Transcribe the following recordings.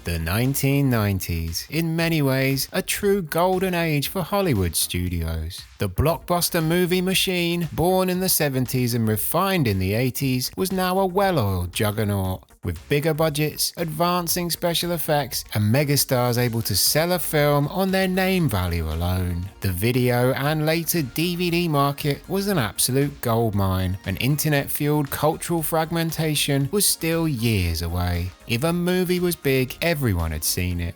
The 1990s, in many ways, a true golden age for Hollywood studios. The blockbuster movie machine, born in the 70s and refined in the 80s, was now a well-oiled juggernaut, with bigger budgets, advancing special effects, and megastars able to sell a film on their name value alone. The video and later DVD market was an absolute goldmine, and internet-fueled cultural fragmentation was still years away. If a movie was big, everyone had seen it.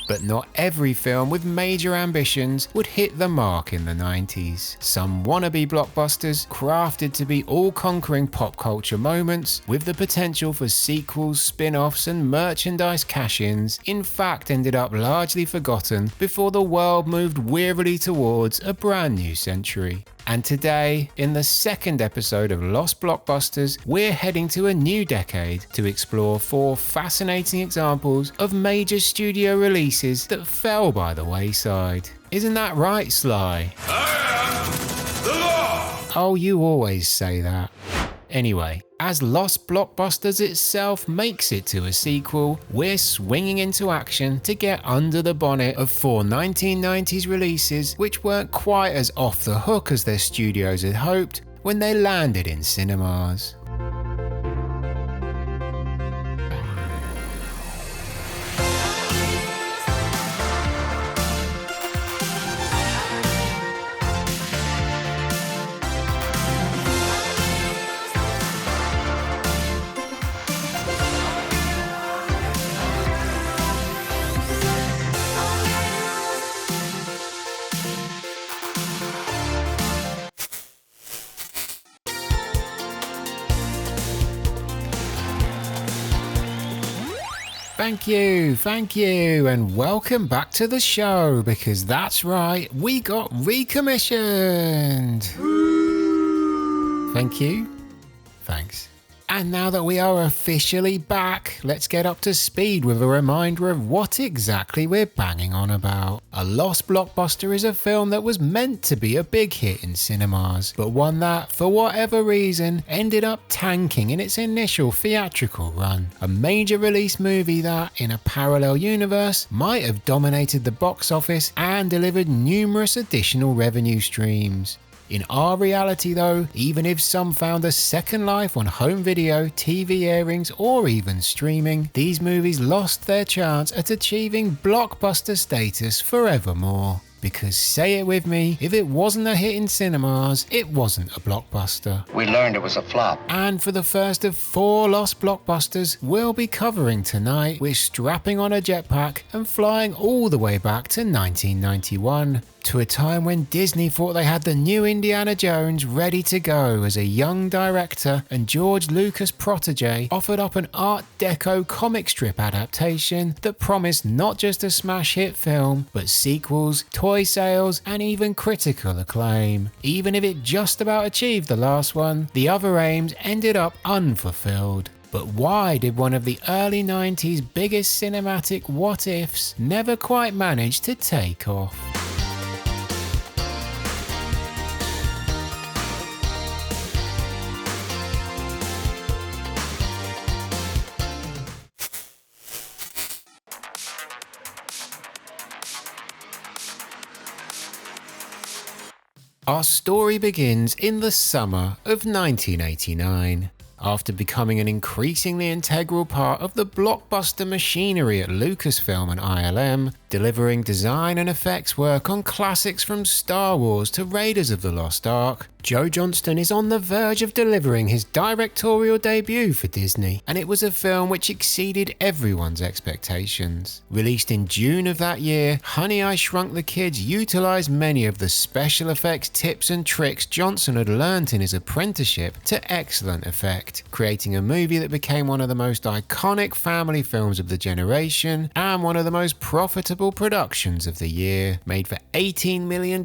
But not every film with major ambitions would hit the mark in the 90s. Some wannabe blockbusters, crafted to be all-conquering pop culture moments, with the potential for sequels, spin-offs and merchandise cash-ins, in fact ended up largely forgotten before the world moved wearily towards a brand new century. And today, in the second episode of Lost Blockbusters, we're heading to a new decade to explore 4 fascinating examples of major studio releases that fell by the wayside. Isn't that right, Sly? I am the law! Oh, you always say that. Anyway, as Lost Blockbusters itself makes it to a sequel, we're swinging into action to get under the bonnet of 4 1990s releases which weren't quite as off the hook as their studios had hoped when they landed in cinemas. Thank you, and welcome back to the show, because that's right, we got recommissioned. Thank you. Thanks. And now that we are officially back, let's get up to speed with a reminder of what exactly we're banging on about. A Lost Blockbuster is a film that was meant to be a big hit in cinemas, but one that, for whatever reason, ended up tanking in its initial theatrical run. A major release movie that, in a parallel universe, might have dominated the box office and delivered numerous additional revenue streams. In our reality though, even if some found a second life on home video, TV airings or even streaming, these movies lost their chance at achieving blockbuster status forevermore. Because say it with me, if it wasn't a hit in cinemas, it wasn't a blockbuster. We learned it was a flop. And for the first of 4 Lost Blockbusters we'll be covering tonight, we're strapping on a jetpack and flying all the way back to 1991. To a time when Disney thought they had the new Indiana Jones ready to go as a young director, and George Lucas' protege offered up an Art Deco comic strip adaptation that promised not just a smash hit film, but sequels, toy sales, and even critical acclaim. Even if it just about achieved the last one, the other aims ended up unfulfilled. But why did one of the early 90s biggest cinematic what-ifs never quite manage to take off? Our story begins in the summer of 1989. After becoming an increasingly integral part of the blockbuster machinery at Lucasfilm and ILM, delivering design and effects work on classics from Star Wars to Raiders of the Lost Ark, Joe Johnston is on the verge of delivering his directorial debut for Disney, and it was a film which exceeded everyone's expectations. Released in June of that year, Honey, I Shrunk the Kids utilised many of the special effects tips and tricks Johnston had learnt in his apprenticeship to excellent effect, creating a movie that became one of the most iconic family films of the generation and one of the most profitable productions of the year. Made for $18 million,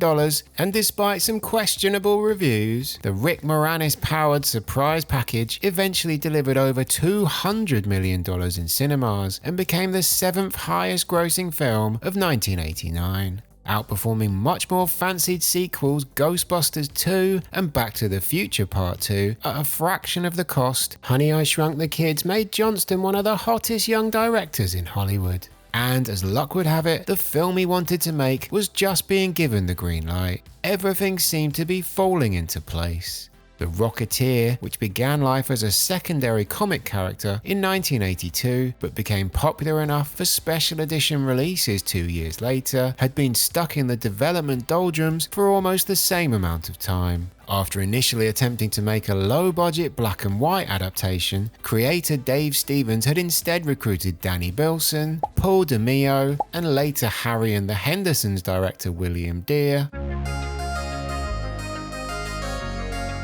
and despite some questionable reviews, the Rick Moranis-powered surprise package eventually delivered over $200 million in cinemas and became the 7th highest grossing film of 1989. outperforming much more fancied sequels Ghostbusters 2 and Back to the Future Part 2 at a fraction of the cost. Honey, I Shrunk the Kids made Johnston one of the hottest young directors in Hollywood. And as luck would have it, the film he wanted to make was just being given the green light. Everything seemed to be falling into place. The Rocketeer, which began life as a secondary comic character in 1982 but became popular enough for special edition releases 2 years later, had been stuck in the development doldrums for almost the same amount of time. After initially attempting to make a low-budget black and white adaptation, creator Dave Stevens had instead recruited Danny Bilson, Paul DeMeo, and later Harry and the Hendersons director William Deere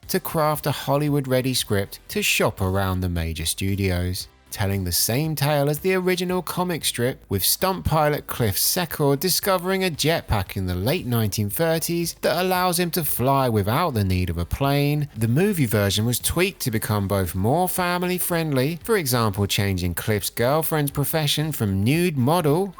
to craft a Hollywood-ready script to shop around the major studios, telling the same tale as the original comic strip, with stunt pilot Cliff Secord discovering a jetpack in the late 1930s that allows him to fly without the need of a plane. The movie version was tweaked to become both more family-friendly, for example changing Cliff's girlfriend's profession from nude model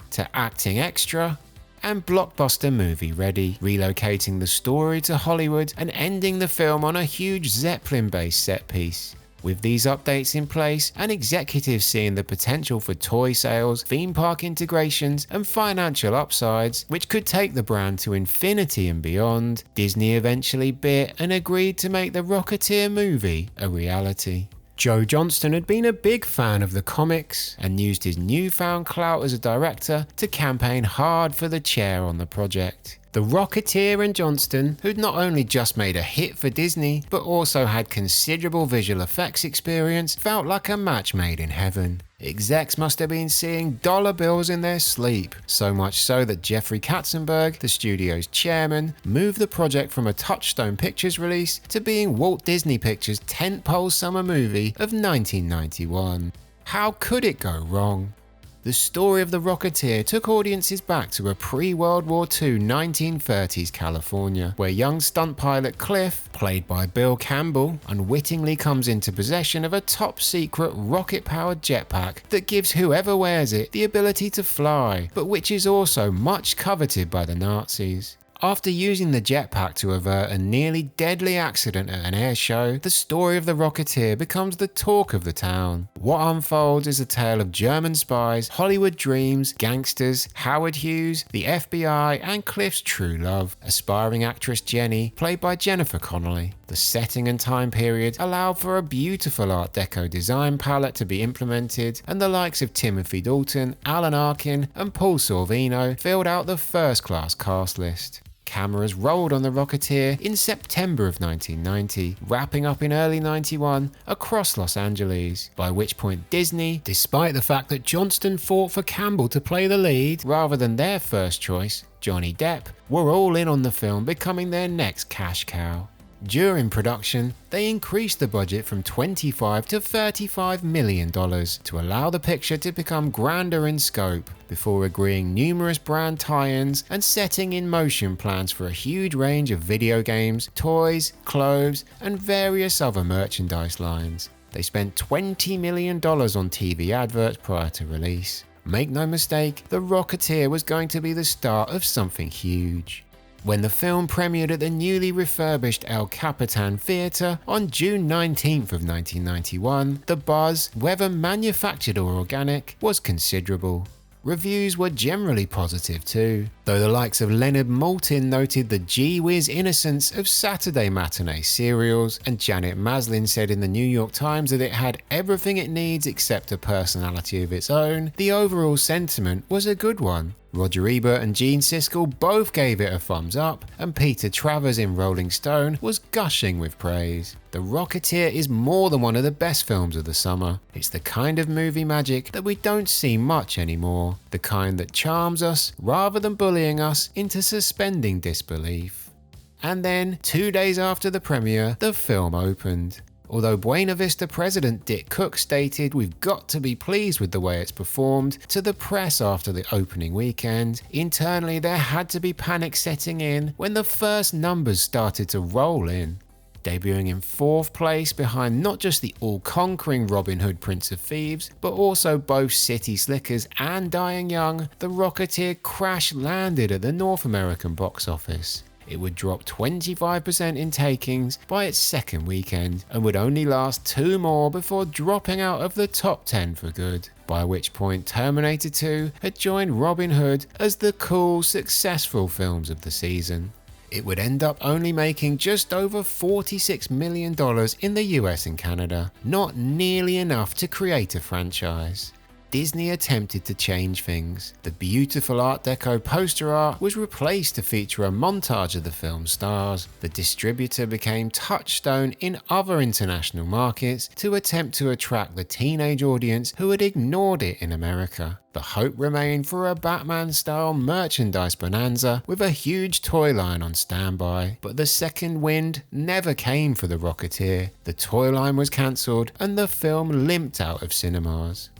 to acting extra, and blockbuster movie ready, relocating the story to Hollywood and ending the film on a huge Zeppelin-based set piece. With these updates in place and executives seeing the potential for toy sales, theme park integrations and financial upsides which could take the brand to infinity and beyond, Disney eventually bit and agreed to make the Rocketeer movie a reality. Joe Johnston had been a big fan of the comics and used his newfound clout as a director to campaign hard for the chair on the project. The Rocketeer and Johnston, who'd not only just made a hit for Disney, but also had considerable visual effects experience, felt like a match made in heaven. Execs must have been seeing dollar bills in their sleep, so much so that Jeffrey Katzenberg, the studio's chairman, moved the project from a Touchstone Pictures release to being Walt Disney Pictures' tentpole summer movie of 1991. How could it go wrong? The story of the Rocketeer took audiences back to a pre-World War II 1930s California, where young stunt pilot Cliff, played by Bill Campbell, unwittingly comes into possession of a top-secret rocket-powered jetpack that gives whoever wears it the ability to fly, but which is also much coveted by the Nazis. After using the jetpack to avert a nearly deadly accident at an air show, the story of the Rocketeer becomes the talk of the town. What unfolds is a tale of German spies, Hollywood dreams, gangsters, Howard Hughes, the FBI, and Cliff's true love, aspiring actress Jenny, played by Jennifer Connelly. The setting and time period allowed for a beautiful Art Deco design palette to be implemented, and the likes of Timothy Dalton, Alan Arkin, and Paul Sorvino filled out the first-class cast list. Cameras rolled on the Rocketeer in September of 1990, wrapping up in early 91 across Los Angeles, by which point Disney, despite the fact that Johnston fought for Campbell to play the lead rather than their first choice, Johnny Depp, were all in on the film becoming their next cash cow. During production, they increased the budget from $25 to $35 million to allow the picture to become grander in scope, before agreeing numerous brand tie-ins and setting in motion plans for a huge range of video games, toys, clothes, and various other merchandise lines. They spent $20 million on TV adverts prior to release. Make no mistake, the Rocketeer was going to be the start of something huge. When the film premiered at the newly refurbished El Capitan Theatre on June 19th of 1991, the buzz, whether manufactured or organic, was considerable. Reviews were generally positive too, though the likes of Leonard Maltin noted the gee-whiz innocence of Saturday matinee serials, and Janet Maslin said in the New York Times that it had everything it needs except a personality of its own. The overall sentiment was a good one. Roger Ebert and Gene Siskel both gave it a thumbs up, and Peter Travers in Rolling Stone was gushing with praise. The Rocketeer is more than one of the best films of the summer. It's the kind of movie magic that we don't see much anymore, the kind that charms us rather than bullying us into suspending disbelief. And then, 2 days after the premiere, the film opened. Although Buena Vista president Dick Cook stated we've got to be pleased with the way it's performed to the press after the opening weekend, internally there had to be panic setting in when the first numbers started to roll in. debuting in 4th place behind not just the all-conquering Robin Hood Prince of Thieves, but also both City Slickers and Dying Young. The Rocketeer crash-landed at the North American box office. It would drop 25% in takings by its second weekend and would only last 2 more before dropping out of the top 10 for good, by which point Terminator 2 had joined Robin Hood as the cool, successful films of the season. It would end up only making just over $46 million in the US and Canada, not nearly enough to create a franchise. Disney attempted to change things. The beautiful Art Deco poster art was replaced to feature a montage of the film's stars. The distributor became Touchstone in other international markets to attempt to attract the teenage audience who had ignored it in America. The hope remained for a Batman-style merchandise bonanza with a huge toy line on standby, but the second wind never came for the Rocketeer. The toy line was cancelled and the film limped out of cinemas.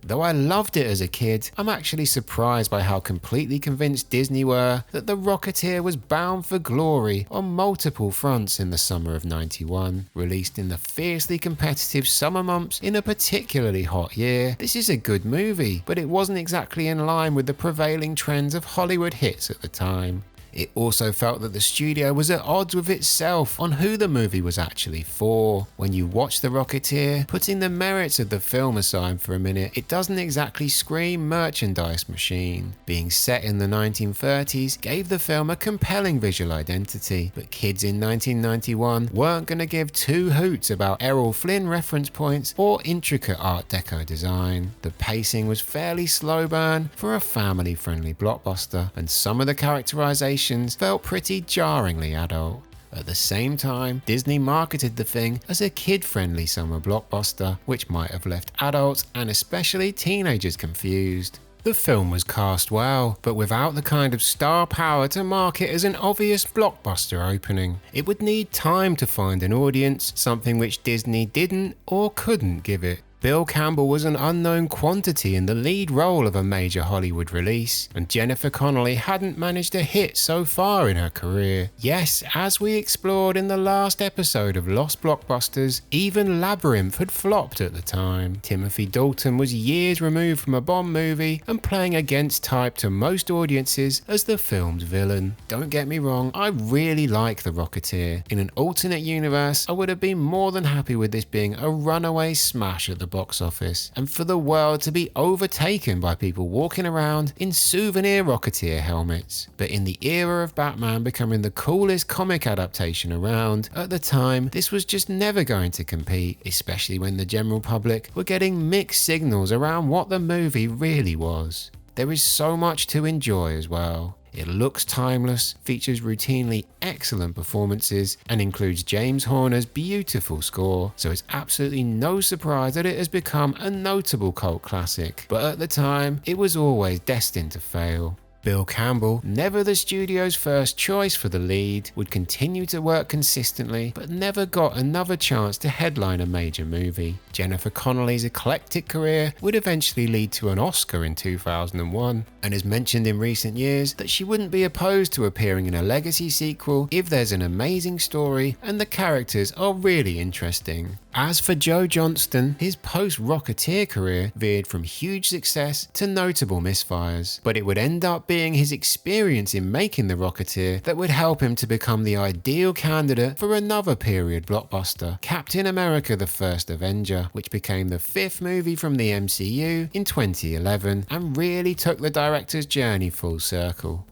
Though I loved it as a kid, I'm actually surprised by how completely convinced Disney were that the Rocketeer was bound for glory on multiple fronts in the summer of '91. Released in the fiercely competitive summer months in a particularly hot year, this is a good movie, but it wasn't exactly in line with the prevailing trends of Hollywood hits at the time. It also felt that the studio was at odds with itself on who the movie was actually for. When you watch The Rocketeer, putting the merits of the film aside for a minute, it doesn't exactly scream merchandise machine. Being set in the 1930s gave the film a compelling visual identity, but kids in 1991 weren't going to give 2 hoots about Errol Flynn reference points or intricate Art Deco design. The pacing was fairly slow burn for a family-friendly blockbuster, and some of the characterizations felt pretty jarringly adult. At the same time, Disney marketed the thing as a kid-friendly summer blockbuster, which might have left adults and especially teenagers confused. The film was cast well, but without the kind of star power to mark it as an obvious blockbuster opening. It would need time to find an audience, something which Disney didn't or couldn't give it. Bill Campbell was an unknown quantity in the lead role of a major Hollywood release, and Jennifer Connelly hadn't managed a hit so far in her career. Yes, as we explored in the last episode of Lost Blockbusters, even Labyrinth had flopped at the time. Timothy Dalton was years removed from a Bond movie and playing against type to most audiences as the film's villain. Don't get me wrong, I really like The Rocketeer. In an alternate universe, I would have been more than happy with this being a runaway smash at the box office, and for the world to be overtaken by people walking around in souvenir Rocketeer helmets. But in the era of Batman becoming the coolest comic adaptation around, at the time this was just never going to compete, especially when the general public were getting mixed signals around what the movie really was. There is so much to enjoy as well. It looks timeless, features routinely excellent performances, and includes James Horner's beautiful score, so it's absolutely no surprise that it has become a notable cult classic, but at the time, it was always destined to fail. Bill Campbell, never the studio's first choice for the lead, would continue to work consistently, but never got another chance to headline a major movie. Jennifer Connelly's eclectic career would eventually lead to an Oscar in 2001, and has mentioned in recent years that she wouldn't be opposed to appearing in a legacy sequel if there's an amazing story and the characters are really interesting. As for Joe Johnston, his post-Rocketeer career veered from huge success to notable misfires, but it would end up being his experience in making The Rocketeer that would help him to become the ideal candidate for another period blockbuster, Captain America: The First Avenger, which became the 5th movie from the MCU in 2011 and really took the director's journey full circle.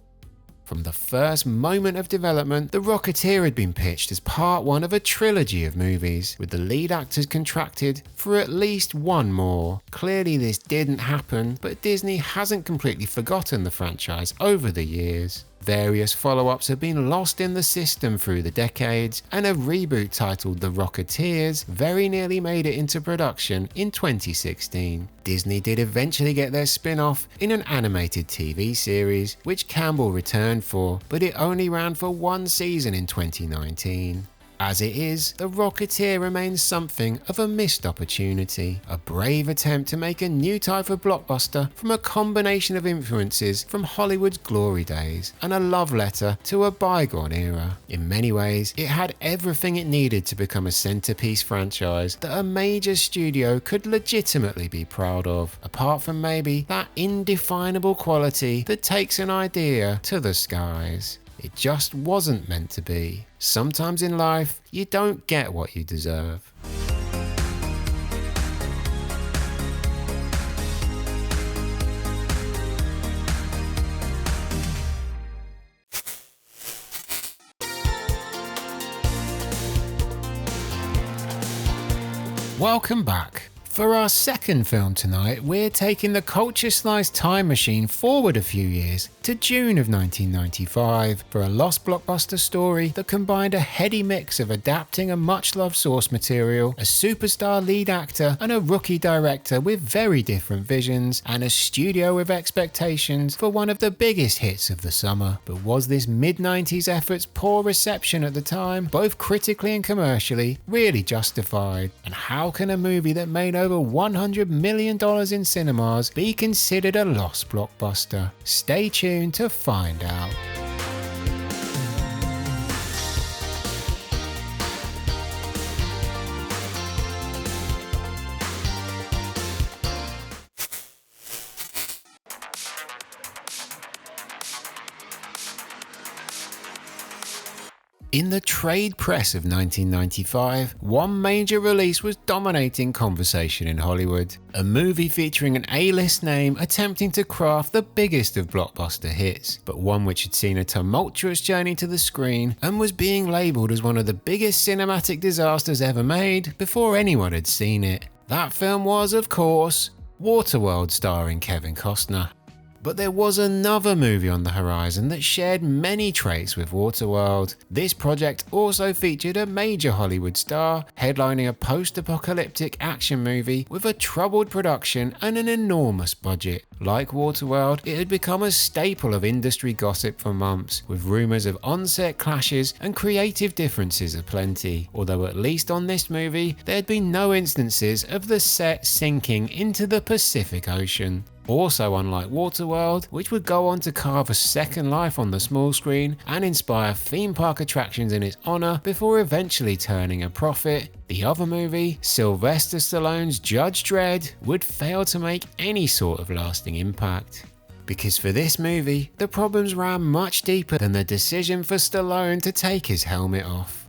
From the first moment of development, The Rocketeer had been pitched as part 1 of a trilogy of movies, with the lead actors contracted for at least 1 more. Clearly this didn't happen, but Disney hasn't completely forgotten the franchise over the years. Various follow-ups have been lost in the system through the decades, and a reboot titled The Rocketeers very nearly made it into production in 2016. Disney did eventually get their spin-off in an animated TV series, which Campbell returned for, but it only ran for 1 season in 2019. As it is, The Rocketeer remains something of a missed opportunity, a brave attempt to make a new type of blockbuster from a combination of influences from Hollywood's glory days, and a love letter to a bygone era. In many ways, it had everything it needed to become a centerpiece franchise that a major studio could legitimately be proud of, apart from maybe that indefinable quality that takes an idea to the skies. It just wasn't meant to be. Sometimes in life, you don't get what you deserve. Welcome back. For our second film tonight, we're taking the culture slice time machine forward a few years to June of 1995 for a Lost Blockbuster story that combined a heady mix of adapting a much-loved source material, a superstar lead actor, and a rookie director with very different visions, and a studio with expectations for one of the biggest hits of the summer. But was this mid-90s effort's poor reception at the time, both critically and commercially, really justified? And how can a movie that made over $100 million in cinemas be considered a lost blockbuster? Stay tuned to find out. In the trade press of 1995, one major release was dominating conversation in Hollywood. A movie featuring an A-list name attempting to craft the biggest of blockbuster hits, but one which had seen a tumultuous journey to the screen and was being labelled as one of the biggest cinematic disasters ever made before anyone had seen it. That film was, of course, Waterworld, starring Kevin Costner. But there was another movie on the horizon that shared many traits with Waterworld. This project also featured a major Hollywood star, headlining a post-apocalyptic action movie with a troubled production and an enormous budget. Like Waterworld, it had become a staple of industry gossip for months, with rumours of on-set clashes and creative differences aplenty. Although at least on this movie, there had been no instances of the set sinking into the Pacific Ocean. Also, unlike Waterworld, which would go on to carve a second life on the small screen and inspire theme park attractions in its honour before eventually turning a profit, the other movie, Sylvester Stallone's Judge Dredd, would fail to make any sort of lasting impact. Because for this movie, the problems ran much deeper than the decision for Stallone to take his helmet off.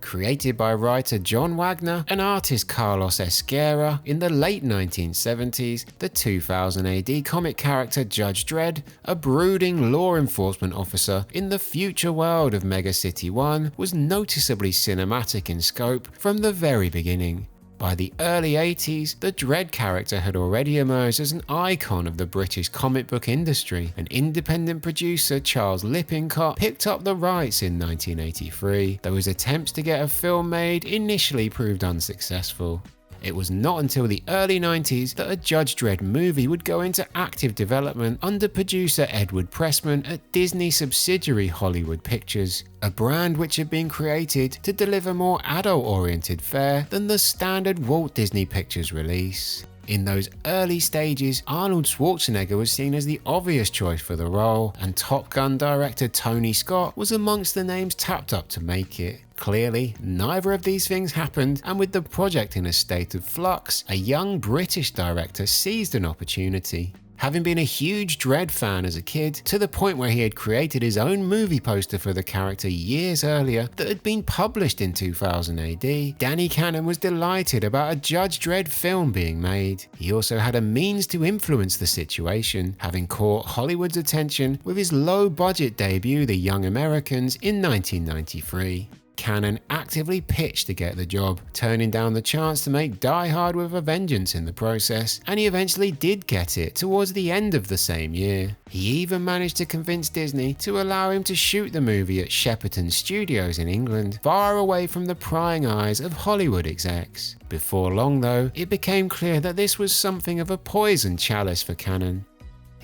Created by writer John Wagner and artist Carlos Esquerra in the late 1970s, the 2000 AD comic character Judge Dredd, a brooding law enforcement officer in the future world of Mega City 1, was noticeably cinematic in scope from the very beginning. By the early 80s, the Dredd character had already emerged as an icon of the British comic book industry, and independent producer Charles Lippincott picked up the rights in 1983, though his attempts to get a film made initially proved unsuccessful. It was not until the early 90s that a Judge Dredd movie would go into active development under producer Edward Pressman at Disney subsidiary Hollywood Pictures, a brand which had been created to deliver more adult-oriented fare than the standard Walt Disney Pictures release. In those early stages, Arnold Schwarzenegger was seen as the obvious choice for the role, and Top Gun director Tony Scott was amongst the names tapped up to make it. Clearly, neither of these things happened, and with the project in a state of flux, a young British director seized an opportunity. Having been a huge Dredd fan as a kid, to the point where he had created his own movie poster for the character years earlier that had been published in 2000 AD, Danny Cannon was delighted about a Judge Dredd film being made. He also had a means to influence the situation, having caught Hollywood's attention with his low-budget debut The Young Americans in 1993. Cannon actively pitched to get the job, turning down the chance to make Die Hard with a Vengeance in the process, and he eventually did get it towards the end of the same year. He even managed to convince Disney to allow him to shoot the movie at Shepperton Studios in England, far away from the prying eyes of Hollywood execs. Before long though, it became clear that this was something of a poisoned chalice for Cannon.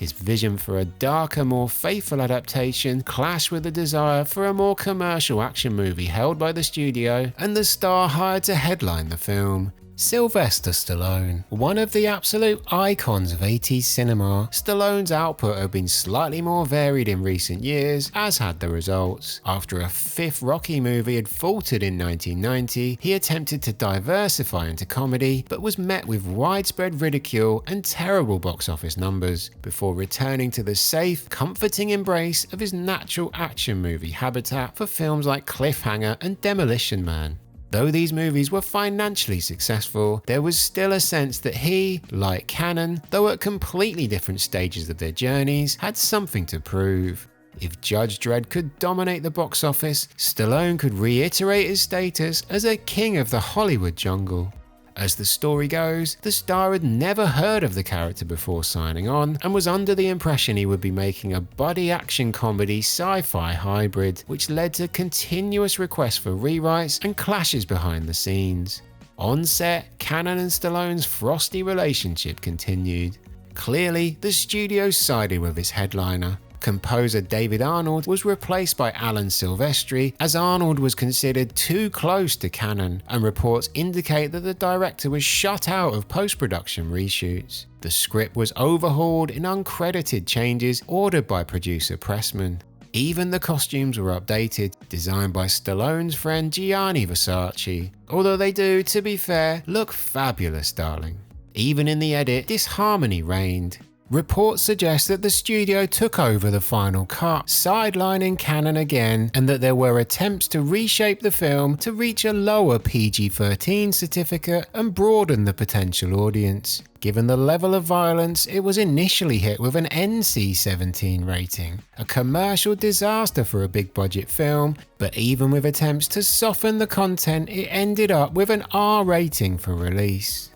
His vision for a darker, more faithful adaptation clashed with the desire for a more commercial action movie held by the studio and the star hired to headline the film. Sylvester Stallone. One of the absolute icons of 80s cinema, Stallone's output had been slightly more varied in recent years, as had the results. After a fifth Rocky movie had faltered in 1990, he attempted to diversify into comedy, but was met with widespread ridicule and terrible box office numbers, before returning to the safe, comforting embrace of his natural action movie habitat for films like Cliffhanger and Demolition Man. Though these movies were financially successful, there was still a sense that he, like Cannon, though at completely different stages of their journeys, had something to prove. If Judge Dredd could dominate the box office, Stallone could reiterate his status as a king of the Hollywood jungle. As the story goes, the star had never heard of the character before signing on and was under the impression he would be making a buddy action comedy sci-fi hybrid, which led to continuous requests for rewrites and clashes behind the scenes. On set, Cannon and Stallone's frosty relationship continued. Clearly, the studio sided with its headliner. Composer David Arnold was replaced by Alan Silvestri, as Arnold was considered too close to Cannon, and reports indicate that the director was shut out of post-production reshoots. The script was overhauled in uncredited changes ordered by producer Pressman. Even the costumes were updated, designed by Stallone's friend Gianni Versace, although they do, to be fair, look fabulous, darling. Even in the edit, disharmony reigned. Reports suggest that the studio took over the final cut, sidelining Cannon again, and that there were attempts to reshape the film to reach a lower PG-13 certificate and broaden the potential audience. Given the level of violence, it was initially hit with an NC-17 rating, a commercial disaster for a big-budget film, but even with attempts to soften the content, it ended up with an R rating for release.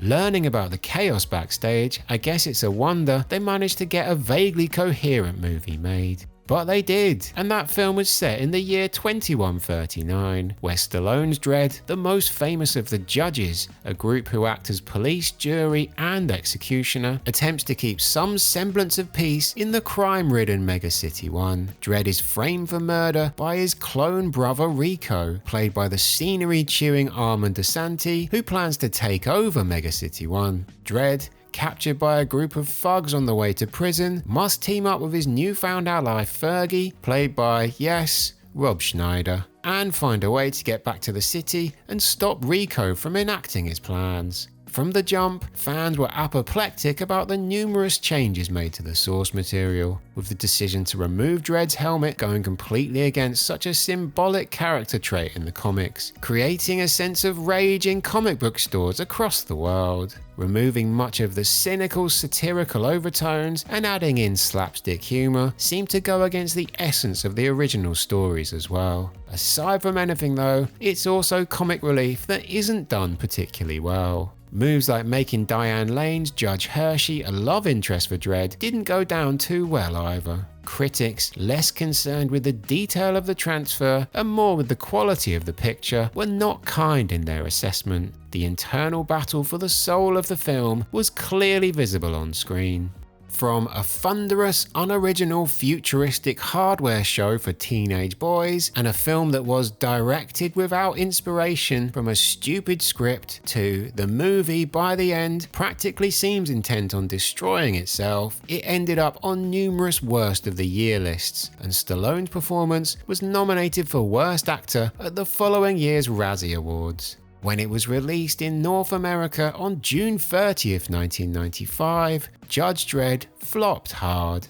Learning about the chaos backstage, I guess it's a wonder they managed to get a vaguely coherent movie made. But they did, and that film was set in the year 2139, where Stallone's Dredd, the most famous of the judges, a group who act as police, jury, and executioner, attempts to keep some semblance of peace in the crime-ridden Megacity 1. Dredd is framed for murder by his clone brother Rico, played by the scenery-chewing Armand DeSanti, who plans to take over Megacity 1. Dredd, captured by a group of thugs on the way to prison, must team up with his newfound ally Fergie, played by, yes, Rob Schneider, and find a way to get back to the city and stop Rico from enacting his plans. From the jump, fans were apoplectic about the numerous changes made to the source material, with the decision to remove Dredd's helmet going completely against such a symbolic character trait in the comics, creating a sense of rage in comic book stores across the world. Removing much of the cynical, satirical overtones and adding in slapstick humour seemed to go against the essence of the original stories as well. Aside from anything though, it's also comic relief that isn't done particularly well. Moves like making Diane Lane's Judge Hershey a love interest for Dredd didn't go down too well either. Critics, less concerned with the detail of the transfer and more with the quality of the picture, were not kind in their assessment. The internal battle for the soul of the film was clearly visible on screen. From a thunderous, unoriginal, futuristic hardware show for teenage boys, and a film that was directed without inspiration from a stupid script, to the movie by the end practically seems intent on destroying itself, it ended up on numerous worst of the year lists, and Stallone's performance was nominated for Worst Actor at the following year's Razzie Awards. When it was released in North America on June 30th, 1995, Judge Dredd flopped hard.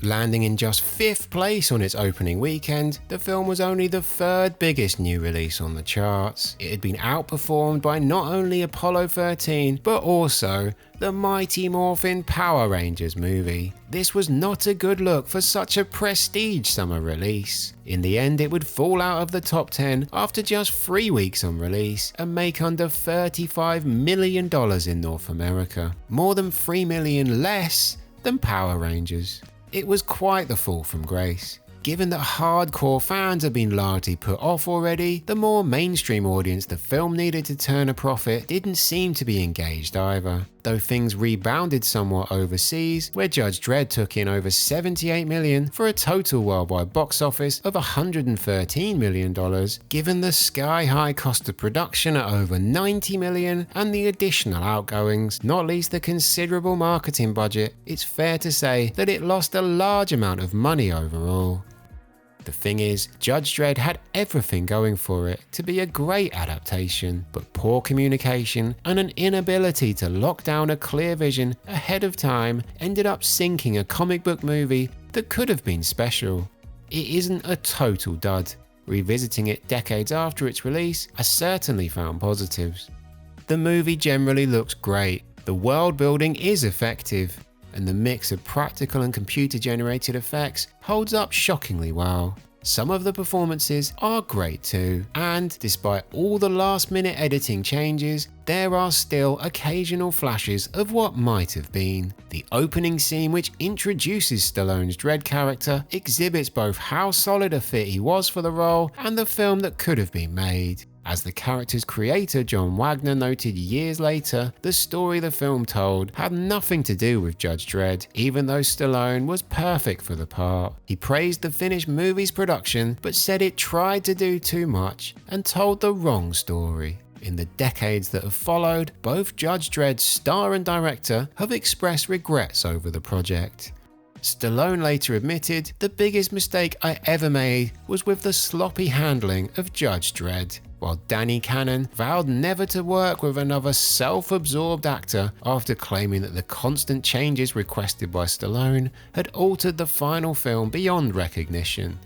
Landing in just 5th place on its opening weekend, the film was only the 3rd biggest new release on the charts. It had been outperformed by not only Apollo 13, but also the Mighty Morphin Power Rangers movie. This was not a good look for such a prestige summer release. In the end, it would fall out of the top 10 after just 3 weeks on release and make under $35 million in North America, more than $3 million less than Power Rangers. It was quite the fall from grace. Given that hardcore fans had been largely put off already, the more mainstream audience the film needed to turn a profit didn't seem to be engaged either. though things rebounded somewhat overseas, where Judge Dredd took in over $78 million for a total worldwide box office of $113 million, given the sky-high cost of production at over $90 million and the additional outgoings, not least the considerable marketing budget, it's fair to say that it lost a large amount of money overall. The thing is, Judge Dredd had everything going for it to be a great adaptation, but poor communication and an inability to lock down a clear vision ahead of time ended up sinking a comic book movie that could have been special. It isn't a total dud. Revisiting it decades after its release, I certainly found positives. The movie generally looks great, the world building is effective, and the mix of practical and computer-generated effects holds up shockingly well. Some of the performances are great too, and despite all the last-minute editing changes, there are still occasional flashes of what might have been. The opening scene, which introduces Stallone's Dredd character, exhibits both how solid a fit he was for the role and the film that could have been made. As the character's creator John Wagner noted years later, the story the film told had nothing to do with Judge Dredd, even though Stallone was perfect for the part. He praised the finished movie's production, but said it tried to do too much and told the wrong story. In the decades that have followed, both Judge Dredd's star and director have expressed regrets over the project. Stallone later admitted, "The biggest mistake I ever made was with the sloppy handling of Judge Dredd," while Danny Cannon vowed never to work with another self-absorbed actor after claiming that the constant changes requested by Stallone had altered the final film beyond recognition.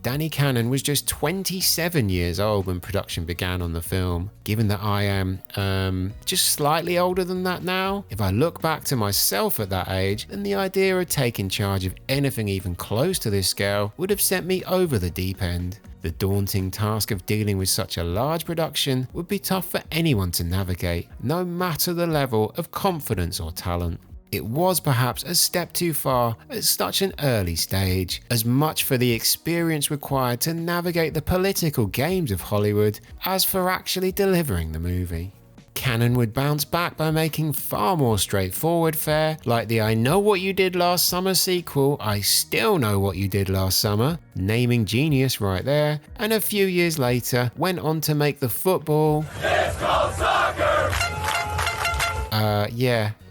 Danny Cannon was just 27 years old when production began on the film. Given that I am, just slightly older than that now, if I look back to myself at that age, then the idea of taking charge of anything even close to this scale would have sent me over the deep end. The daunting task of dealing with such a large production would be tough for anyone to navigate, no matter the level of confidence or talent. It was perhaps a step too far at such an early stage, as much for the experience required to navigate the political games of Hollywood as for actually delivering the movie. Cannon would bounce back by making far more straightforward fare, like the "I know what you did last summer" sequel, "I still know what you did last summer," naming genius right there, and a few years later went on to make the football. It's called soccer!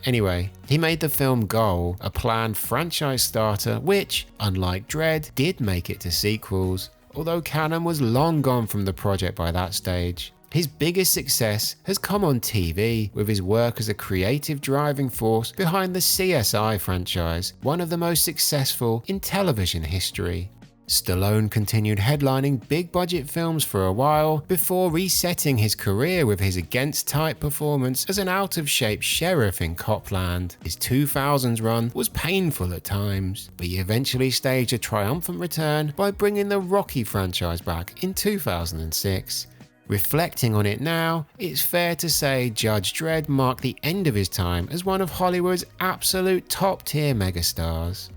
Anyway, he made the film Goal, a planned franchise starter which, unlike Dredd, did make it to sequels, although Cannon was long gone from the project by that stage. His biggest success has come on TV, with his work as a creative driving force behind the CSI franchise, one of the most successful in television history. Stallone continued headlining big-budget films for a while before resetting his career with his against-type performance as an out-of-shape sheriff in Copland. His 2000s run was painful at times, but he eventually staged a triumphant return by bringing the Rocky franchise back in 2006. Reflecting on it now, it's fair to say Judge Dredd marked the end of his time as one of Hollywood's absolute top-tier megastars.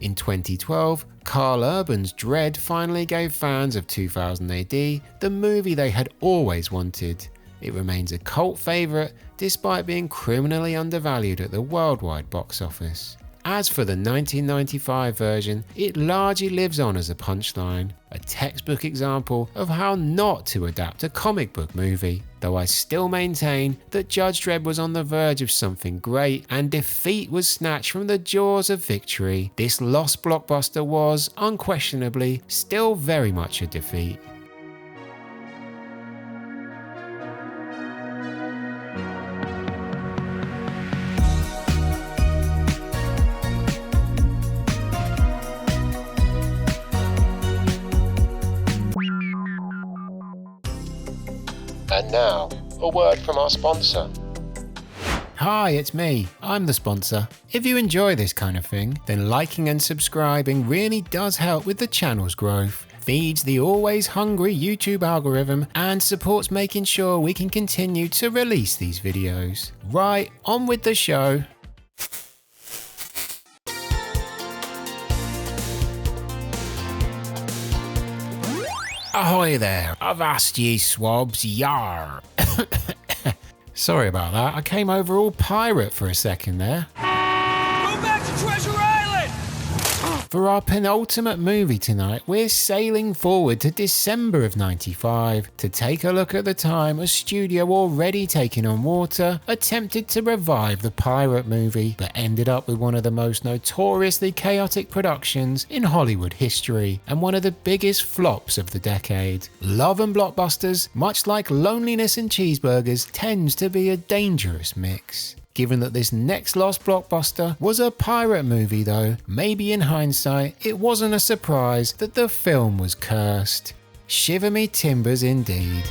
In 2012, Carl Urban's Dredd finally gave fans of 2000 AD the movie they had always wanted. It remains a cult favourite despite being criminally undervalued at the worldwide box office. As for the 1995 version, it largely lives on as a punchline, a textbook example of how not to adapt a comic book movie, though I still maintain that Judge Dredd was on the verge of something great and defeat was snatched from the jaws of victory. This lost blockbuster was, unquestionably, still very much a defeat. And now, a word from our sponsor. Hi, it's me. I'm the sponsor. If you enjoy this kind of thing, then liking and subscribing really does help with the channel's growth, feeds the always hungry YouTube algorithm, and supports making sure we can continue to release these videos. Right, on with the show. Ahoy there, avast ye swabs, yar. Sorry about that, I came over all pirate for a second there. Go back to Treasure Island! For our penultimate movie tonight, we're sailing forward to December of '95 to take a look at the time a studio already taking on water attempted to revive the pirate movie, but ended up with one of the most notoriously chaotic productions in Hollywood history and one of the biggest flops of the decade. Love and blockbusters, much like loneliness and cheeseburgers, tends to be a dangerous mix. Given that this next Lost Blockbuster was a pirate movie though, maybe in hindsight, it wasn't a surprise that the film was cursed. Shiver me timbers indeed.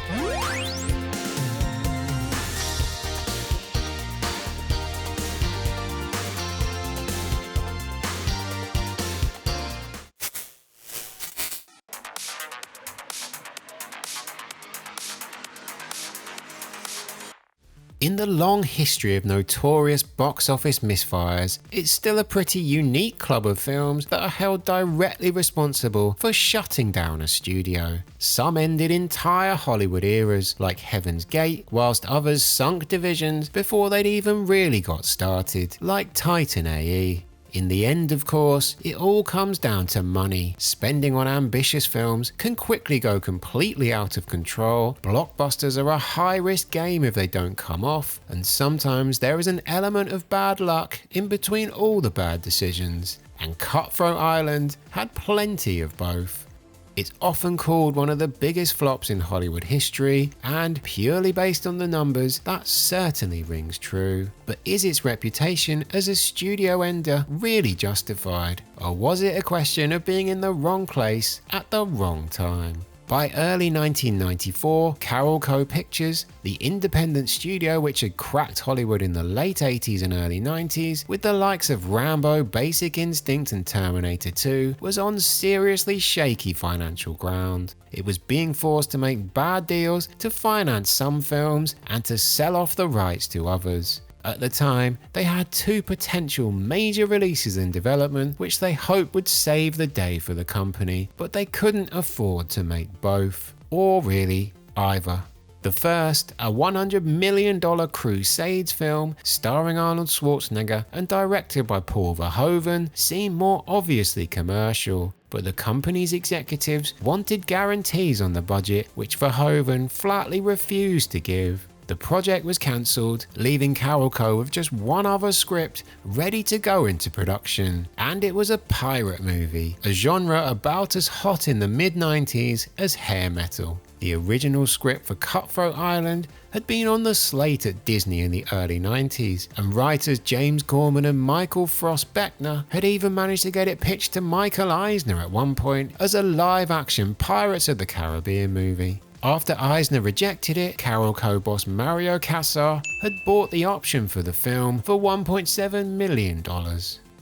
In the long history of notorious box office misfires, it's still a pretty unique club of films that are held directly responsible for shutting down a studio. Some ended entire Hollywood eras, like Heaven's Gate, whilst others sunk divisions before they'd even really got started, like Titan AE. In the end, of course, it all comes down to money. Spending on ambitious films can quickly go completely out of control. Blockbusters are a high-risk game if they don't come off, and sometimes there is an element of bad luck in between all the bad decisions. And Cutthroat Island had plenty of both. It's often called one of the biggest flops in Hollywood history, and purely based on the numbers, that certainly rings true. But is its reputation as a studio ender really justified? Or was it a question of being in the wrong place at the wrong time? By early 1994, Carol Co. Pictures, the independent studio which had cracked Hollywood in the late 80s and early 90s, with the likes of Rambo, Basic Instinct and Terminator 2, was on seriously shaky financial ground. It was being forced to make bad deals to finance some films and to sell off the rights to others. At the time, they had two potential major releases in development which they hoped would save the day for the company, but they couldn't afford to make both, or really either. The first, a $100 million Crusades film starring Arnold Schwarzenegger and directed by Paul Verhoeven, seemed more obviously commercial, but the company's executives wanted guarantees on the budget which Verhoeven flatly refused to give. The project was cancelled, leaving Carol Co. with just one other script ready to go into production, and it was a pirate movie, a genre about as hot in the mid-90s as hair metal. The original script for Cutthroat Island had been on the slate at Disney in the early 90s, and writers James Corman and Michael Frost Beckner had even managed to get it pitched to Michael Eisner at one point as a live-action Pirates of the Caribbean movie. After Eisner rejected it, Carol Co. boss Mario Kassar had bought the option for the film for $1.7 million.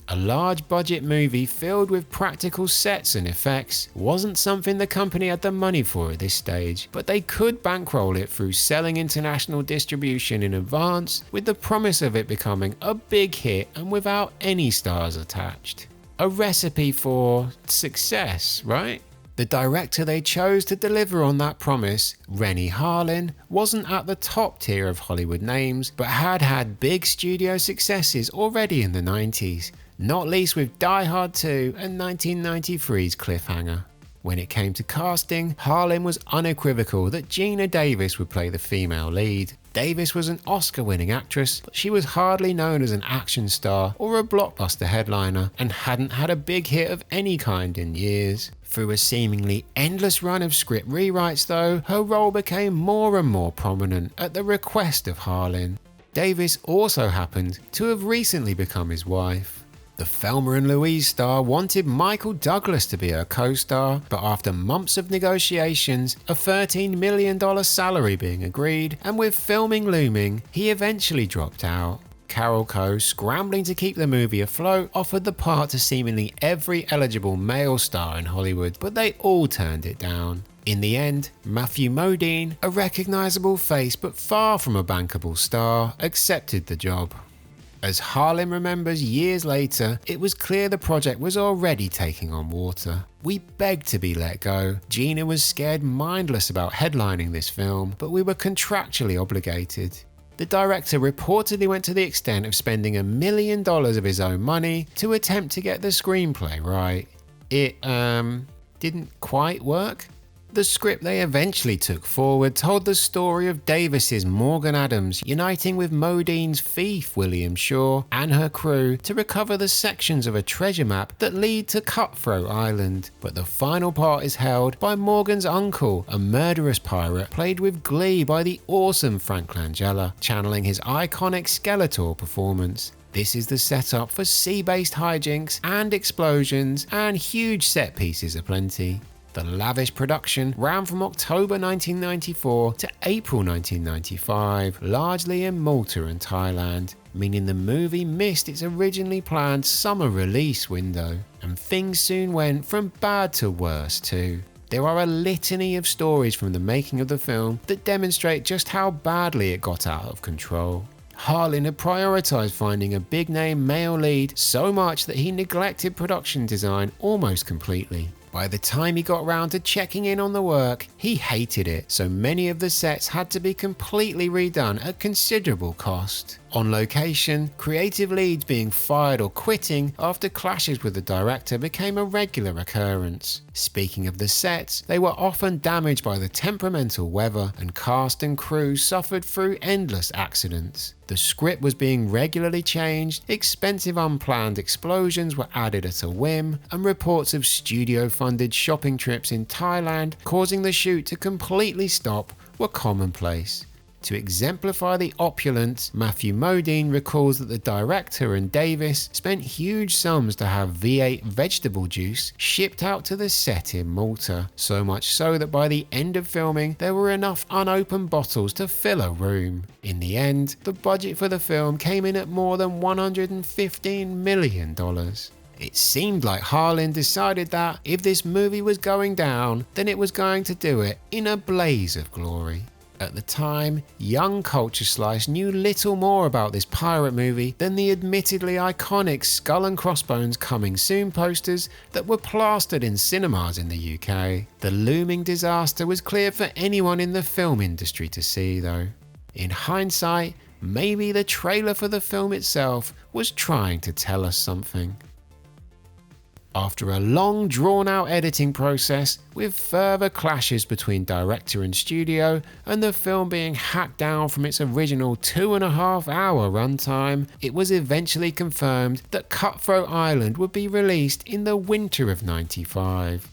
A large budget movie filled with practical sets and effects wasn't something the company had the money for at this stage, but they could bankroll it through selling international distribution in advance, with the promise of it becoming a big hit and without any stars attached. A recipe for success, right? The director they chose to deliver on that promise, Rennie Harlin, wasn't at the top tier of Hollywood names, but had had big studio successes already in the 90s, not least with Die Hard 2 and 1993's Cliffhanger. When it came to casting, Harlin was unequivocal that Geena Davis would play the female lead. Davis was an Oscar-winning actress, but she was hardly known as an action star or a blockbuster headliner, and hadn't had a big hit of any kind in years. Through a seemingly endless run of script rewrites though, her role became more and more prominent at the request of Harlin. Davis also happened to have recently become his wife. The Thelma and Louise star wanted Michael Douglas to be her co-star, but after months of negotiations, a $13 million salary being agreed, and with filming looming, he eventually dropped out. Carol Co., scrambling to keep the movie afloat, offered the part to seemingly every eligible male star in Hollywood, but they all turned it down. In the end, Matthew Modine, a recognisable face but far from a bankable star, accepted the job. As Harlin remembers years later, it was clear the project was already taking on water. We begged to be let go. Geena was scared mindless about headlining this film, but we were contractually obligated. The director reportedly went to the extent of spending $1 million of his own money to attempt to get the screenplay right. It, didn't quite work. The script they eventually took forward told the story of Davis's Morgan Adams uniting with Modine's thief William Shaw and her crew to recover the sections of a treasure map that lead to Cutthroat Island, but the final part is held by Morgan's uncle, a murderous pirate played with glee by the awesome Frank Langella, channeling his iconic Skeletor performance. This is the setup for sea-based hijinks and explosions and huge set pieces aplenty. The lavish production ran from October 1994 to April 1995, largely in Malta and Thailand, meaning the movie missed its originally planned summer release window. And things soon went from bad to worse too. There are a litany of stories from the making of the film that demonstrate just how badly it got out of control. Harlin had prioritised finding a big-name male lead so much that he neglected production design almost completely. By the time he got round to checking in on the work, he hated it, so many of the sets had to be completely redone at considerable cost. On location, creative leads being fired or quitting after clashes with the director became a regular occurrence. Speaking of the sets, they were often damaged by the temperamental weather, and cast and crew suffered through endless accidents. The script was being regularly changed, expensive unplanned explosions were added at a whim, and reports of studio-funded shopping trips in Thailand causing the shoot to completely stop were commonplace. To exemplify the opulence, Matthew Modine recalls that the director and Davis spent huge sums to have V8 vegetable juice shipped out to the set in Malta, so much so that by the end of filming there were enough unopened bottles to fill a room. In the end, the budget for the film came in at more than $115 million. It seemed like Harlin decided that if this movie was going down, then it was going to do it in a blaze of glory. At the time, young Culture Slice knew little more about this pirate movie than the admittedly iconic Skull and Crossbones Coming Soon posters that were plastered in cinemas in the UK. The looming disaster was clear for anyone in the film industry to see though. In hindsight, maybe the trailer for the film itself was trying to tell us something. After a long drawn-out editing process, with further clashes between director and studio, and the film being hacked down from its original 2.5-hour runtime, it was eventually confirmed that Cutthroat Island would be released in the winter of '95.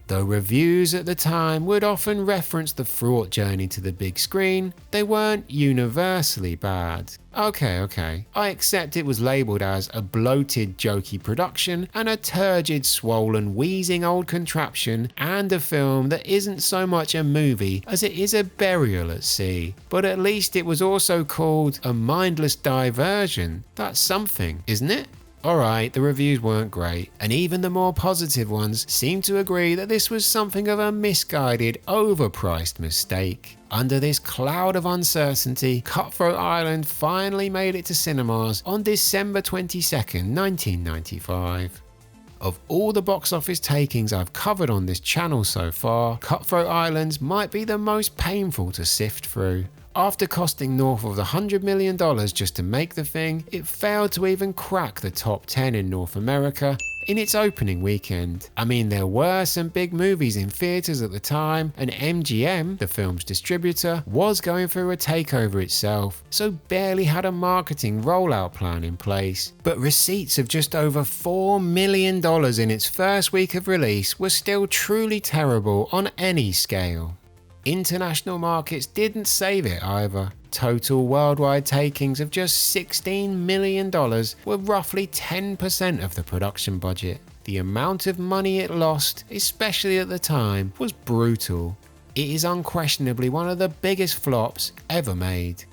Though reviews at the time would often reference the fraught journey to the big screen, they weren't universally bad. Okay, I accept it was labelled as a bloated, jokey production and a turgid, swollen, wheezing old contraption, and a film that isn't so much a movie as it is a burial at sea. But at least it was also called a mindless diversion. That's something, isn't it? Alright, the reviews weren't great, and even the more positive ones seemed to agree that this was something of a misguided, overpriced mistake. Under this cloud of uncertainty, Cutthroat Island finally made it to cinemas on December 22nd, 1995. Of all the box office takings I've covered on this channel so far, Cutthroat Island might be the most painful to sift through. After costing north of $100 million just to make the thing, it failed to even crack the top 10 in North America in its opening weekend. I mean, there were some big movies in theatres at the time, and MGM, the film's distributor, was going through a takeover itself, so barely had a marketing rollout plan in place. But receipts of just over $4 million in its first week of release were still truly terrible on any scale. International markets didn't save it either. Total worldwide takings of just $16 million were roughly 10% of the production budget. The amount of money it lost, especially at the time, was brutal. It is unquestionably one of the biggest flops ever made.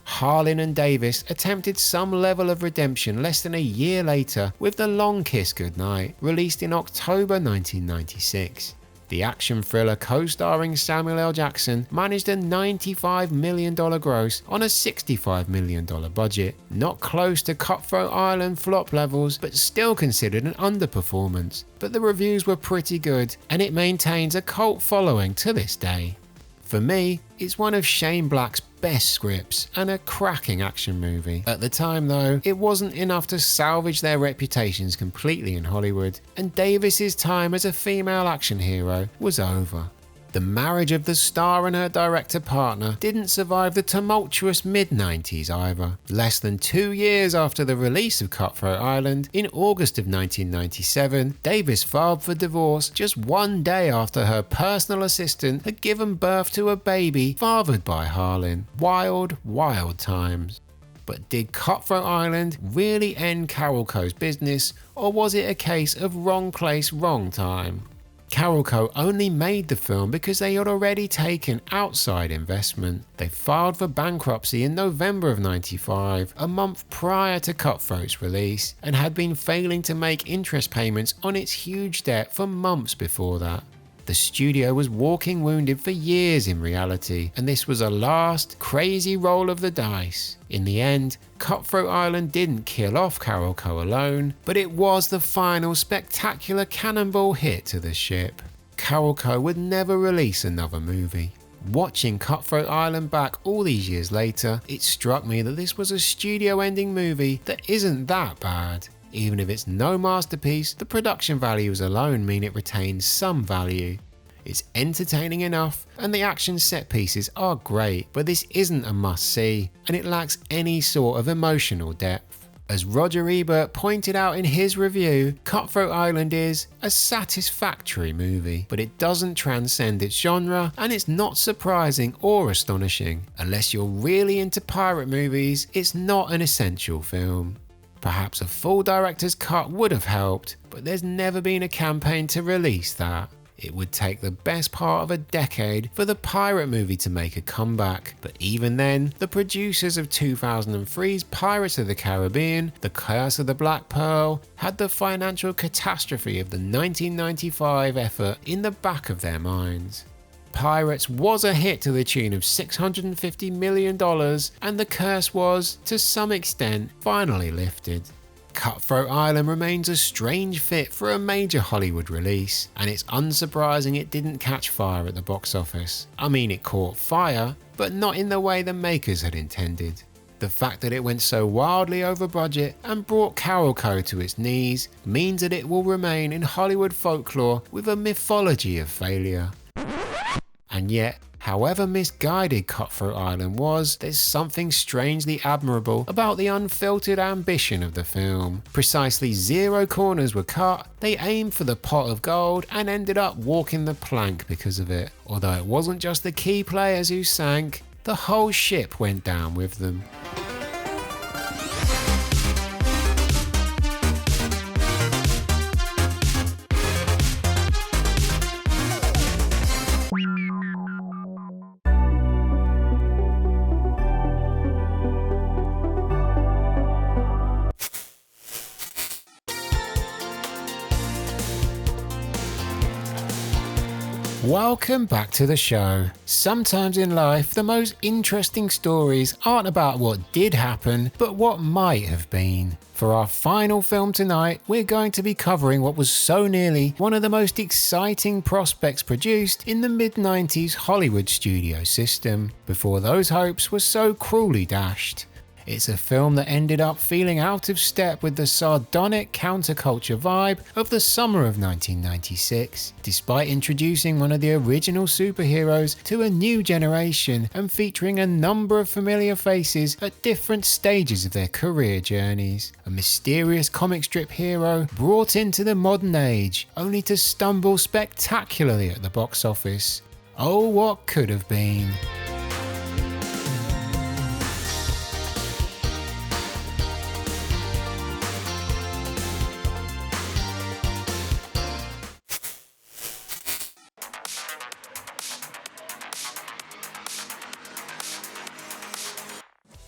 Harlin and Davis attempted some level of redemption less than a year later with The Long Kiss Goodnight, released in October 1996. The action thriller co-starring Samuel L. Jackson managed a $95 million gross on a $65 million budget. Not close to Cutthroat Island flop levels, but still considered an underperformance. But the reviews were pretty good, and it maintains a cult following to this day. For me, it's one of Shane Black's best scripts and a cracking action movie. At the time though, it wasn't enough to salvage their reputations completely in Hollywood, and Davis's time as a female action hero was over. The marriage of the star and her director partner didn't survive the tumultuous mid-90s either. Less than 2 years after the release of Cutthroat Island, in August of 1997, Davis filed for divorce just 1 day after her personal assistant had given birth to a baby fathered by Harlan. Wild, wild times. But did Cutthroat Island really end Carolco's business, or was it a case of wrong place, wrong time? Carolco only made the film because they had already taken outside investment. They filed for bankruptcy in November of '95, a month prior to Cutthroat's release, and had been failing to make interest payments on its huge debt for months before that. The studio was walking wounded for years in reality, and this was a last, crazy roll of the dice. In the end, Cutthroat Island didn't kill off Carolco alone, but it was the final spectacular cannonball hit to the ship. Carolco would never release another movie. Watching Cutthroat Island back all these years later, it struck me that this was a studio-ending movie that isn't that bad. Even if it's no masterpiece, the production values alone mean it retains some value. It's entertaining enough, and the action set pieces are great, but this isn't a must-see, and it lacks any sort of emotional depth. As Roger Ebert pointed out in his review, Cutthroat Island is a satisfactory movie, but it doesn't transcend its genre, and it's not surprising or astonishing. Unless you're really into pirate movies, it's not an essential film. Perhaps a full director's cut would have helped, but there's never been a campaign to release that. It would take the best part of a decade for the pirate movie to make a comeback, but even then, the producers of 2003's Pirates of the Caribbean, The Curse of the Black Pearl, had the financial catastrophe of the 1995 effort in the back of their minds. Pirates was a hit to the tune of $650 million, and the curse was, to some extent, finally lifted. Cutthroat Island remains a strange fit for a major Hollywood release, and it's unsurprising it didn't catch fire at the box office. I mean, it caught fire, but not in the way the makers had intended. The fact that it went so wildly over budget and brought Carolco to its knees means that it will remain in Hollywood folklore with a mythology of failure. And yet, however misguided Cutthroat Island was, there's something strangely admirable about the unfiltered ambition of the film. Precisely 0 corners were cut, they aimed for the pot of gold and ended up walking the plank because of it. Although it wasn't just the key players who sank, the whole ship went down with them. Welcome back to the show. Sometimes in life, the most interesting stories aren't about what did happen, but what might have been. For our final film tonight, we're going to be covering what was so nearly one of the most exciting prospects produced in the mid-90s Hollywood studio system, before those hopes were so cruelly dashed. It's a film that ended up feeling out of step with the sardonic counterculture vibe of the summer of 1996, despite introducing one of the original superheroes to a new generation and featuring a number of familiar faces at different stages of their career journeys. A mysterious comic strip hero brought into the modern age, only to stumble spectacularly at the box office. Oh, what could have been.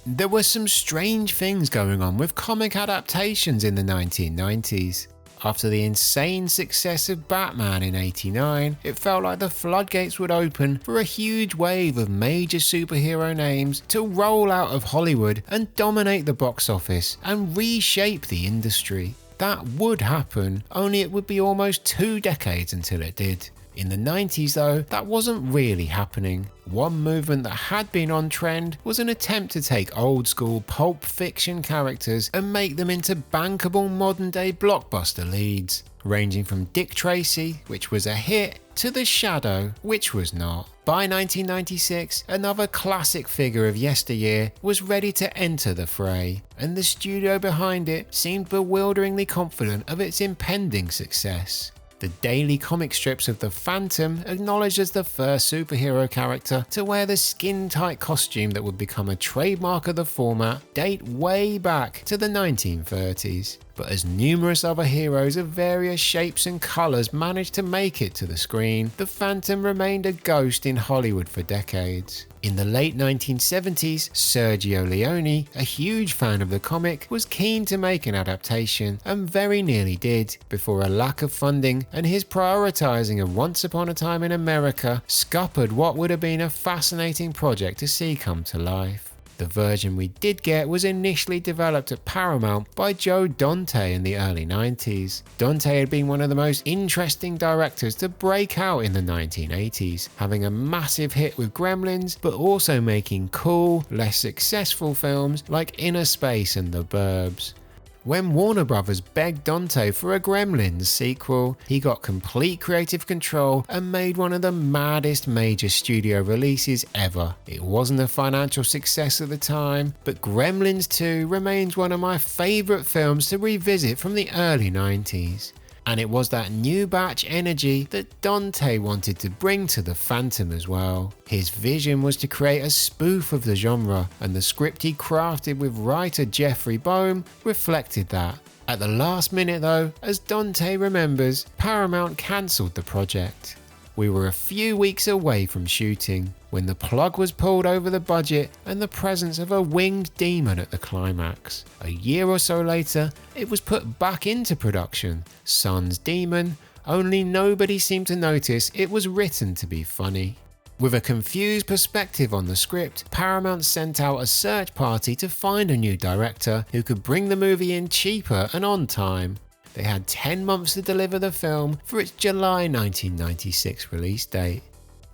There were some strange things going on with comic adaptations in the 1990s. After the insane success of Batman in '89, it felt like the floodgates would open for a huge wave of major superhero names to roll out of Hollywood and dominate the box office and reshape the industry. That would happen, only it would be almost 2 decades until it did. In the 90s though, that wasn't really happening. One movement that had been on trend was an attempt to take old school pulp fiction characters and make them into bankable modern day blockbuster leads, ranging from Dick Tracy, which was a hit, to The Shadow, which was not. By 1996, another classic figure of yesteryear was ready to enter the fray, and the studio behind it seemed bewilderingly confident of its impending success. The daily comic strips of the Phantom, acknowledged as the first superhero character to wear the skin-tight costume that would become a trademark of the format, date way back to the 1930s. But as numerous other heroes of various shapes and colours managed to make it to the screen, the Phantom remained a ghost in Hollywood for decades. In the late 1970s, Sergio Leone, a huge fan of the comic, was keen to make an adaptation and very nearly did, before a lack of funding and his prioritising of Once Upon a Time in America scuppered what would have been a fascinating project to see come to life. The version we did get was initially developed at Paramount by Joe Dante in the early 90s. Dante had been one of the most interesting directors to break out in the 1980s, having a massive hit with Gremlins, but also making cool, less successful films like Inner Space and The Burbs. When Warner Brothers begged Dante for a Gremlins sequel, he got complete creative control and made one of the maddest major studio releases ever. It wasn't a financial success at the time, but Gremlins 2 remains one of my favourite films to revisit from the early 90s. And it was that new batch energy that Dante wanted to bring to the Phantom as well. His vision was to create a spoof of the genre, and the script he crafted with writer Jeffrey Boehm reflected that. At the last minute though, as Dante remembers, Paramount cancelled the project. We were a few weeks away from shooting when the plug was pulled over the budget and the presence of a winged demon at the climax. A year or so later, it was put back into production, Sun's Demon, only nobody seemed to notice it was written to be funny. With a confused perspective on the script, Paramount sent out a search party to find a new director who could bring the movie in cheaper and on time. They had 10 months to deliver the film for its July 1996 release date.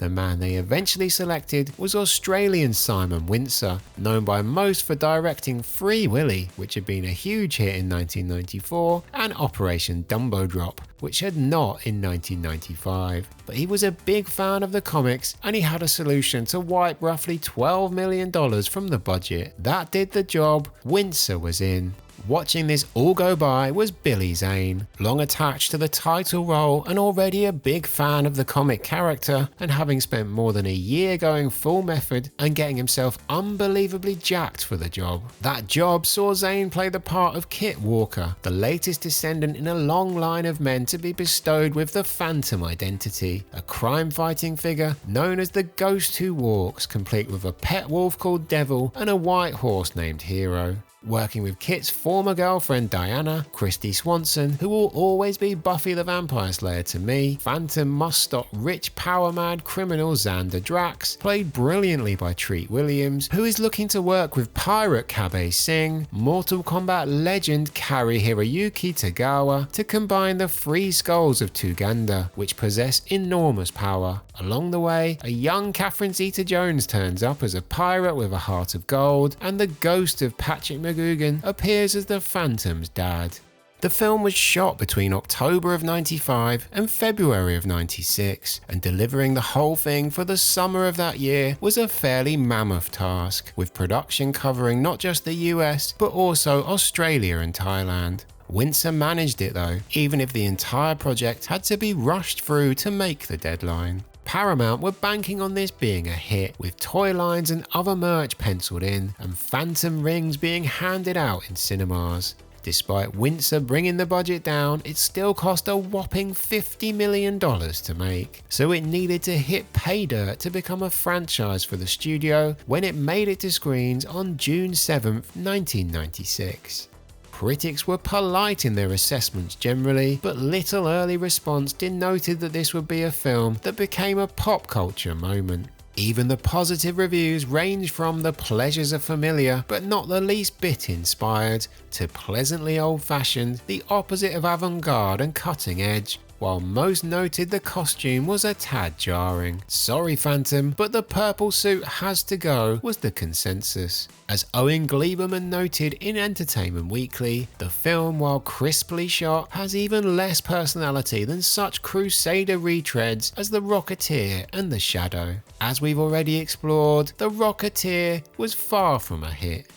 The man they eventually selected was Australian Simon Windsor, known by most for directing Free Willy, which had been a huge hit in 1994, and Operation Dumbo Drop, which had not in 1995. But he was a big fan of the comics and he had a solution to wipe roughly $12 million from the budget. That did the job. Windsor was in. Watching this all go by was Billy Zane, long attached to the title role and already a big fan of the comic character, and having spent more than a year going full method and getting himself unbelievably jacked for the job. That job saw Zane play the part of Kit Walker, the latest descendant in a long line of men to be bestowed with the Phantom identity, a crime-fighting figure known as the Ghost Who Walks, complete with a pet wolf called Devil and a white horse named Hero. Working with Kit's former girlfriend Diana, Christy Swanson, who will always be Buffy the Vampire Slayer to me, Phantom must stop rich power-mad criminal Xander Drax, played brilliantly by Treat Williams, who is looking to work with pirate Kabe Singh, Mortal Kombat legend Kari Hiroyuki Tagawa, to combine the three skulls of Tuganda, which possess enormous power. Along the way, a young Catherine Zeta-Jones turns up as a pirate with a heart of gold, and the ghost of Patrick McGugan appears as the Phantom's dad. The film was shot between October of 95 and February of 96, and delivering the whole thing for the summer of that year was a fairly mammoth task, with production covering not just the US but also Australia and Thailand. Windsor managed it though, even if the entire project had to be rushed through to make the deadline. Paramount were banking on this being a hit, with toy lines and other merch penciled in and phantom rings being handed out in cinemas. Despite Windsor bringing the budget down, it still cost a whopping $50 million to make, so it needed to hit pay dirt to become a franchise for the studio when it made it to screens on June 7th, 1996. Critics were polite in their assessments generally, but little early response denoted that this would be a film that became a pop culture moment. Even the positive reviews ranged from the pleasures of familiar but not the least bit inspired, to pleasantly old-fashioned, the opposite of avant-garde and cutting edge. while most noted the costume was a tad jarring. Sorry Phantom, but the purple suit has to go was the consensus. As Owen Gleiberman noted in Entertainment Weekly, the film, while crisply shot, has even less personality than such crusader retreads as The Rocketeer and The Shadow. As we've already explored, The Rocketeer was far from a hit.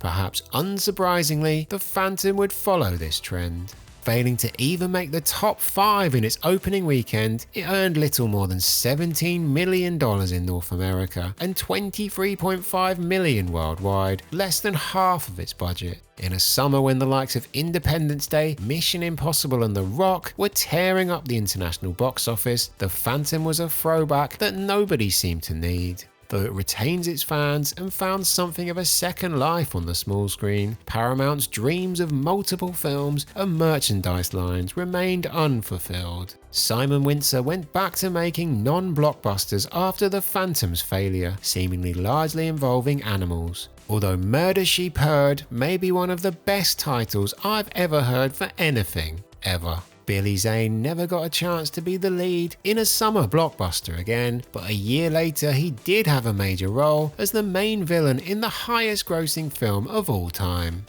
Perhaps unsurprisingly, The Phantom would follow this trend. Failing to even make the top 5 in its opening weekend, it earned little more than $17 million in North America and $23.5 million worldwide, less than half of its budget. In a summer when the likes of Independence Day, Mission Impossible and The Rock were tearing up the international box office, The Phantom was a throwback that nobody seemed to need. Though it retains its fans and found something of a second life on the small screen, Paramount's dreams of multiple films and merchandise lines remained unfulfilled. Simon Windsor went back to making non-blockbusters after The Phantom's failure, seemingly largely involving animals. Although Murder, She Heard may be one of the best titles I've ever heard for anything, ever. Billy Zane never got a chance to be the lead in a summer blockbuster again, but a year later he did have a major role as the main villain in the highest grossing film of all time.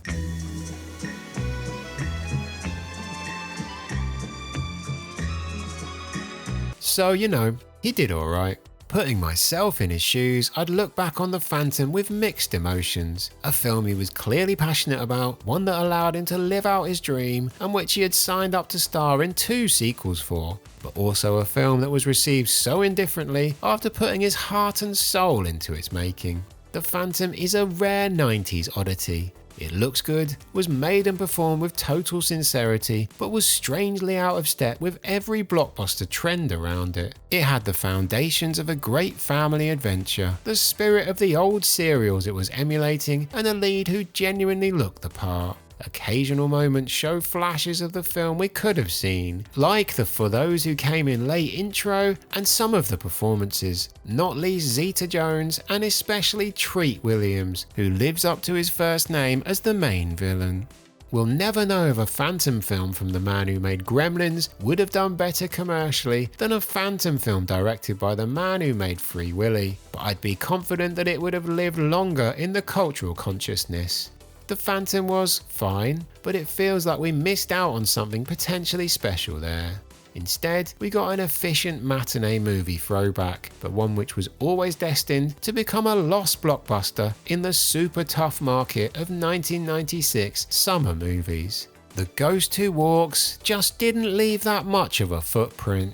So, he did alright. Putting myself in his shoes, I'd look back on The Phantom with mixed emotions. A film he was clearly passionate about, one that allowed him to live out his dream, and which he had signed up to star in 2 sequels for. But also a film that was received so indifferently after putting his heart and soul into its making. The Phantom is a rare 90s oddity. It looks good, was made and performed with total sincerity, but was strangely out of step with every blockbuster trend around it. It had the foundations of a great family adventure, the spirit of the old serials it was emulating, and a lead who genuinely looked the part. Occasional moments show flashes of the film we could have seen, like the For Those Who Came In Late intro and some of the performances, not least Zeta Jones and especially Treat Williams, who lives up to his first name as the main villain. We'll never know if a Phantom film from the man who made Gremlins would have done better commercially than a Phantom film directed by the man who made Free Willy, but I'd be confident that it would have lived longer in the cultural consciousness. The Phantom was fine, but it feels like we missed out on something potentially special there. Instead, we got an efficient matinee movie throwback, but one which was always destined to become a lost blockbuster in the super tough market of 1996 summer movies. The Ghost Who Walks just didn't leave that much of a footprint.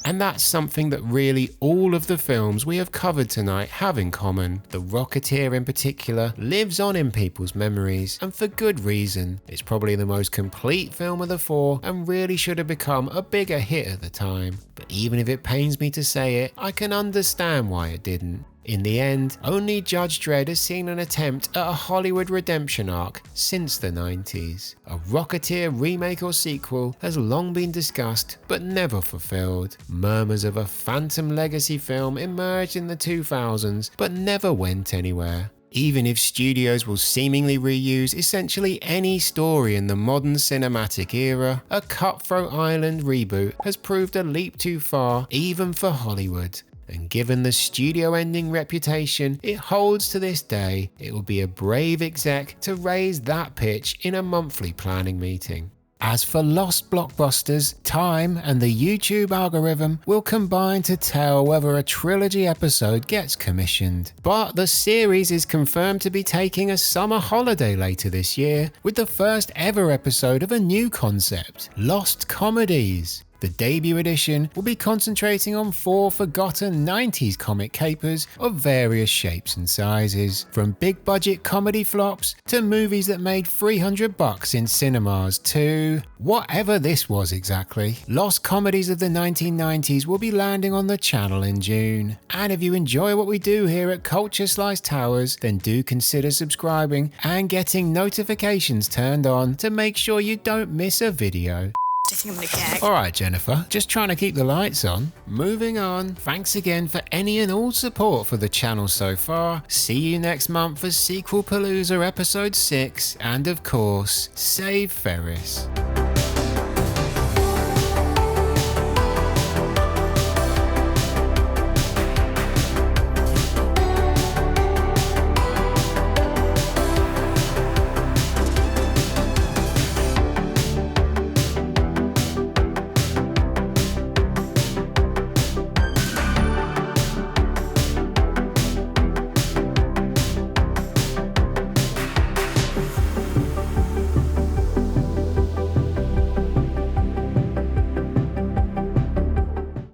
And that's something that really all of the films we have covered tonight have in common. The Rocketeer in particular lives on in people's memories, and for good reason. It's probably the most complete film of the 4 and really should have become a bigger hit at the time. But even if it pains me to say it, I can understand why it didn't. In the end, only Judge Dredd has seen an attempt at a Hollywood redemption arc since the 90s. A Rocketeer remake or sequel has long been discussed but never fulfilled. Murmurs of a Phantom legacy film emerged in the 2000s but never went anywhere. Even if studios will seemingly reuse essentially any story in the modern cinematic era, a Cutthroat Island reboot has proved a leap too far even for Hollywood. And given the studio ending reputation it holds to this day, it will be a brave exec to raise that pitch in a monthly planning meeting. As for Lost Blockbusters, time and the YouTube algorithm will combine to tell whether a trilogy episode gets commissioned. But the series is confirmed to be taking a summer holiday later this year, with the first ever episode of a new concept, Lost Comedies. The debut edition will be concentrating on 4 forgotten 90s comic capers of various shapes and sizes, from big budget comedy flops to movies that made $300 in cinemas to whatever this was exactly. Lost Comedies of the 1990s will be landing on the channel in June. And if you enjoy what we do here at Culture Slice Towers, then do consider subscribing and getting notifications turned on to make sure you don't miss a video. I think I'm gonna gag. Alright Jennifer, just trying to keep the lights on. Moving on, thanks again for any and all support for the channel so far. See you next month for Sequel Palooza episode 6, and of course, save Ferris.